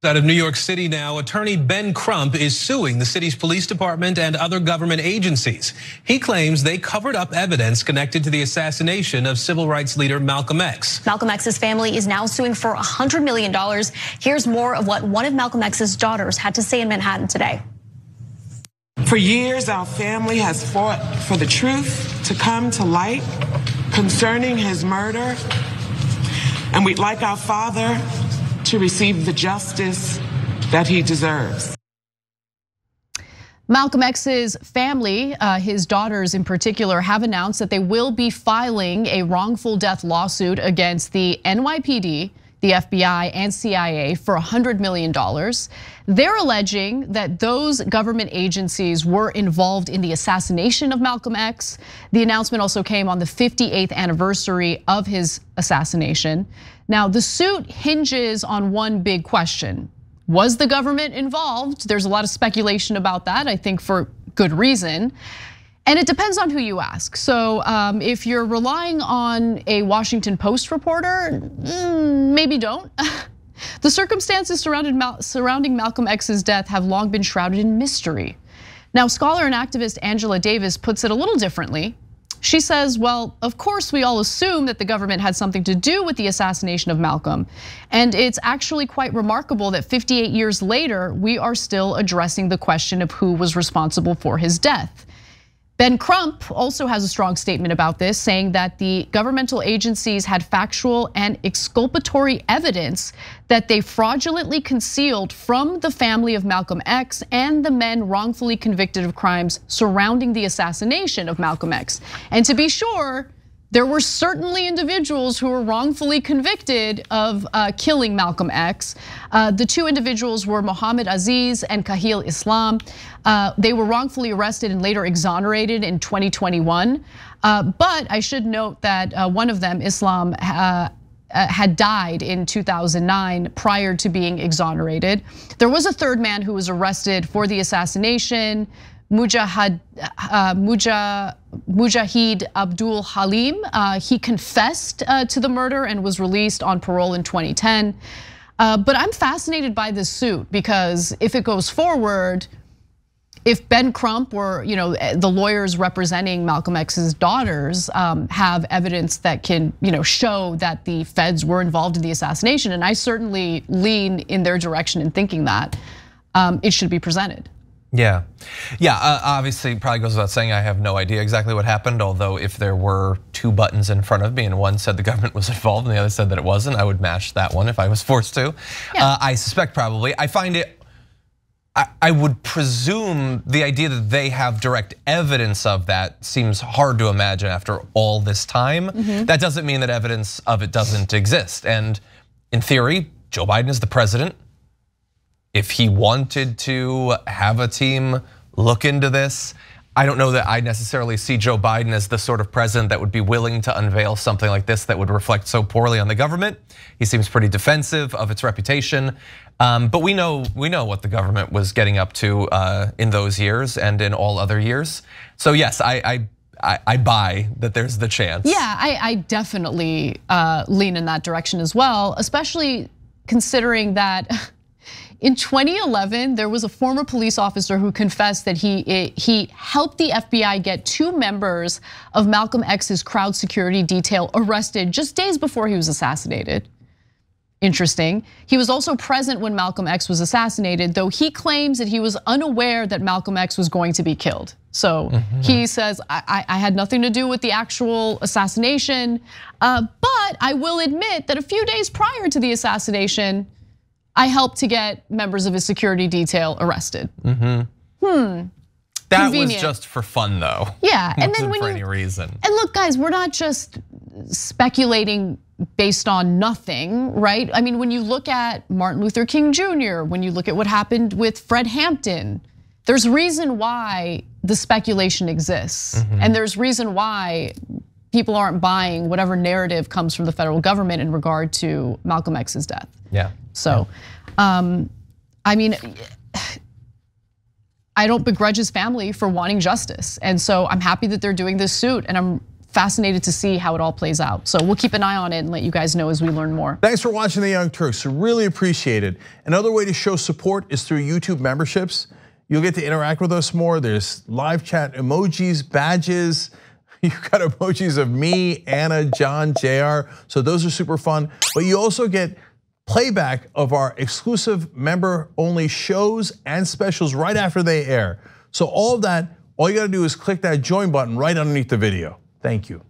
Out of New York City now, attorney Ben Crump is suing the city's police department and other government agencies. He claims they covered up evidence connected to the assassination of civil rights leader Malcolm X. Malcolm X's family is now suing for $100 million. Here's more of what one of Malcolm X's daughters had to say in Manhattan today. For years, our family has fought for the truth to come to light concerning his murder, and we'd like our father to receive the justice that he deserves. Malcolm X's family, his daughters in particular, have announced that they will be filing a wrongful death lawsuit against the NYPD, the FBI, and CIA for $100 million. They're alleging that those government agencies were involved in the assassination of Malcolm X. The announcement also came on the 58th anniversary of his assassination. Now, the suit hinges on one big question. Was the government involved? There's a lot of speculation about that, I think for good reason. And it depends on who you ask. So if you're relying on a Washington Post reporter, maybe don't. The circumstances surrounding Malcolm X's death have long been shrouded in mystery. Now, scholar and activist Angela Davis puts it a little differently. She says, well, of course we all assume that the government had something to do with the assassination of Malcolm. And it's actually quite remarkable that 58 years later, we are still addressing the question of who was responsible for his death. Ben Crump also has a strong statement about this, saying that the governmental agencies had factual and exculpatory evidence that they fraudulently concealed from the family of Malcolm X and the men wrongfully convicted of crimes surrounding the assassination of Malcolm X. And to be sure, there were certainly individuals who were wrongfully convicted of killing Malcolm X. The two individuals were Mohammed Aziz and Kahil Islam. They were wrongfully arrested and later exonerated in 2021. But I should note that one of them, Islam, had died in 2009 prior to being exonerated. There was a third man who was arrested for the assassination, Mujahid Abdul Halim. He confessed to the murder and was released on parole in 2010. But I'm fascinated by this suit because if it goes forward, if Ben Crump or the lawyers representing Malcolm X's daughters have evidence that can show that the feds were involved in the assassination, and I certainly lean in their direction in thinking that, it should be presented. Yeah, obviously probably goes without saying I have no idea exactly what happened, although if there were two buttons in front of me and one said the government was involved and the other said that it wasn't, I would mash that one if I was forced to. Yeah. I suspect probably. I find it, I would presume the idea that they have direct evidence of that seems hard to imagine after all this time. That doesn't mean that evidence of it doesn't exist. And in theory, Joe Biden is the president. If he wanted to have a team look into this, I don't know that I necessarily see Joe Biden as the sort of president that would be willing to unveil something like this that would reflect so poorly on the government. He seems pretty defensive of its reputation, but we know what the government was getting up to in those years and in all other years. So yes, I buy that there's the chance. Yeah, I definitely lean in that direction as well, especially considering that in 2011, there was a former police officer who confessed that he helped the FBI get two members of Malcolm X's crowd security detail arrested just days before he was assassinated. Interesting. He was also present when Malcolm X was assassinated, though he claims that he was unaware that Malcolm X was going to be killed. So he says, I had nothing to do with the actual assassination, but I will admit that a few days prior to the assassination, I helped to get members of his security detail arrested. That was just for fun though. Yeah, and then for any reason. And look, guys, we're not just speculating based on nothing, right? I mean, when you look at Martin Luther King Jr., when you look at what happened with Fred Hampton, there's reason why the speculation exists. And there's reason why people aren't buying whatever narrative comes from the federal government in regard to Malcolm X's death. Yeah. So, I mean, I don't begrudge his family for wanting justice. And so I'm happy that they're doing this suit, and I'm fascinated to see how it all plays out. So we'll keep an eye on it and let you guys know as we learn more. Thanks for watching The Young Turks. Really appreciate it. Another way to show support is through YouTube memberships. You'll get to interact with us more. There's live chat emojis, badges. You've got emojis of me, Anna, John, JR. So those are super fun. But you also get playback of our exclusive member-only shows and specials right after they air. So all of that, all you gotta do is click that join button right underneath the video. Thank you.